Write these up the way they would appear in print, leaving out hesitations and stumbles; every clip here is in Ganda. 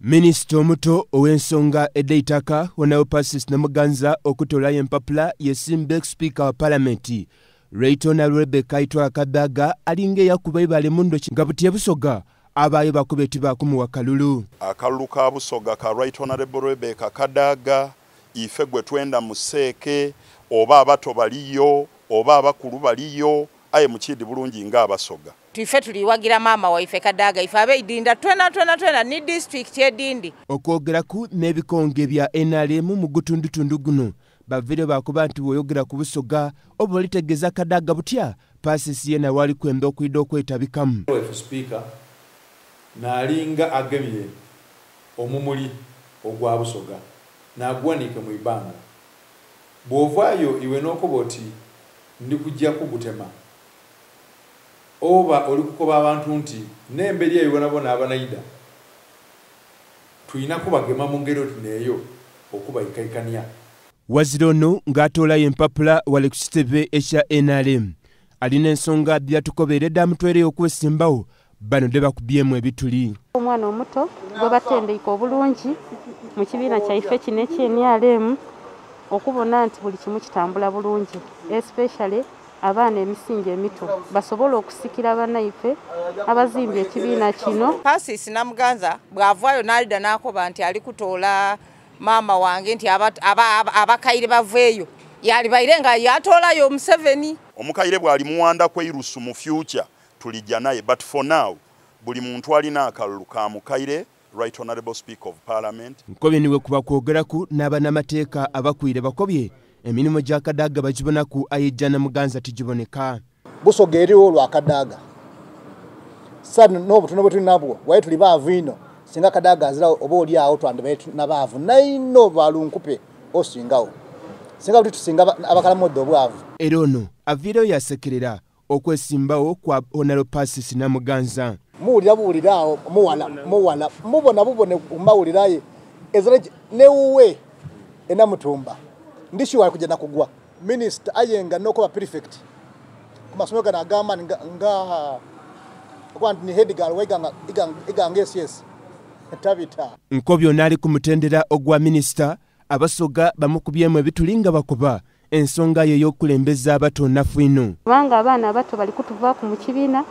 Minisita omuto ow'ensonga ed'eitaka Honorable Persis Namuganza okutolayo empapula yesimbe Speaker wa Parliament Right Honorable Rebecca Itwala Kadaga alinga eyakuba ibale mundoki nga Butya Busoga abayo bakubeti bakumuwa kalulu. Akalulu ka Busoga ka Right Honorable Rebecca Kadaga ife gwe twenda museeke oba abato baliyo oba abakulu baliyo aye mukidi bulungi nga abasoga. Tuife tuliwagira mama waife Kadaga ife abe idinda twena ni district yedindi. Okwogeraku n'ebikonge bya NRM mu gutundutundu guno bavire bakuba nti woyogera ku Busoga obo litegeza Kadaga Butya Persis yena wali kwenda okwida okwetabikamu. Speaker nalinga agemye omumuli ogwa Busoga nagwanike mu ibanga bwovayo iwe nokoboti ndi kujja kugutema oba oli kukoba abantu nti nemberi eyo bonabona abanaida tuyina kubagema mu ngero tineyo okuba ikaikania. Waziri ono ng'atolayo empapula wale ku kitebe ekya NRM alina ensonga byatukoberedde amutwere okwesimbawo bano de bakubyemu ebituli. Omwana omuto gwe batendeika obulungi mu kibiina kyaife kino ekya okubona nti buli kimu kitambula bulungi especially abaana emisingi emito basobola okusikira banaife abazimbye ekibiina kino. Persis Namuganza bwavaayo n'alida n'akoba nti ali kutoola mama wange nti abakaire baveeyo yali baire nga yatoolayo Museveni. Omukaire bwali muwanda kweirusu mu future tulijja naye but for now buli muntu alina akalulu ka mukaire Right Honorable Speaker of Parliament. Nkobye niwe kuba kwogeraku n'abanamateeka abakwire bakobye emirimu gya Kadaga bagibonaku ayejja Namuganza tijiboneka. Busoga eriwo lwa Kadaga sanu n'obutono bwe tulinabwo waye tuli baavu ino singa Kadaga azira oba oli awo twandibe nabaavu naino balunkupe osingawo singa buti tusinga abakalamodde obwavu. Era ono aviireyo yasekerera okwesimbawo kwa Honorable Persis Namuganza. Muwulira awo muwala mubona umawuliraye ezere neuwe enamutumba ndishi wali kujja nakugwa minister ayenga nokuba prefect kumasomero gana agamba nga kwanti ni head girl iganga yes tabita. Nkobyo nali kumutendera ogwa minister abasoga bamukubyemu ebitulinga bakuba ensonga ye y'okulembeza abato nafu ino. Kubanga abaana abato bali kutuva ku mukibiina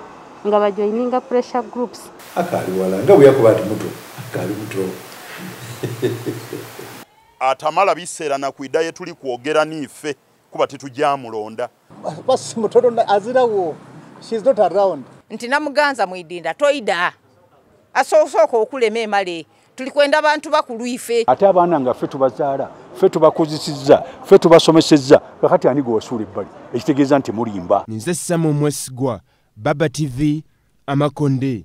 nga bajoininga pressure groups. Akali wala nga byakuba ati muto akali muto atamala biseera na kuidaye tuli kwogera nife kuba tetujamulonda basi mutoto azirawo she's not around. Nti Namuganza mwidinda toida asosoko okulema emale tuli kwenda abantu bakulu ife ate abaana nga ffe tubazaala ffe tubakozesezza ffe tubasomesezza kakati ani gwe wasuula ebbali ekitegeeza nti mulimba. Nze Samu Mwesigwa Baba TV Amakonde.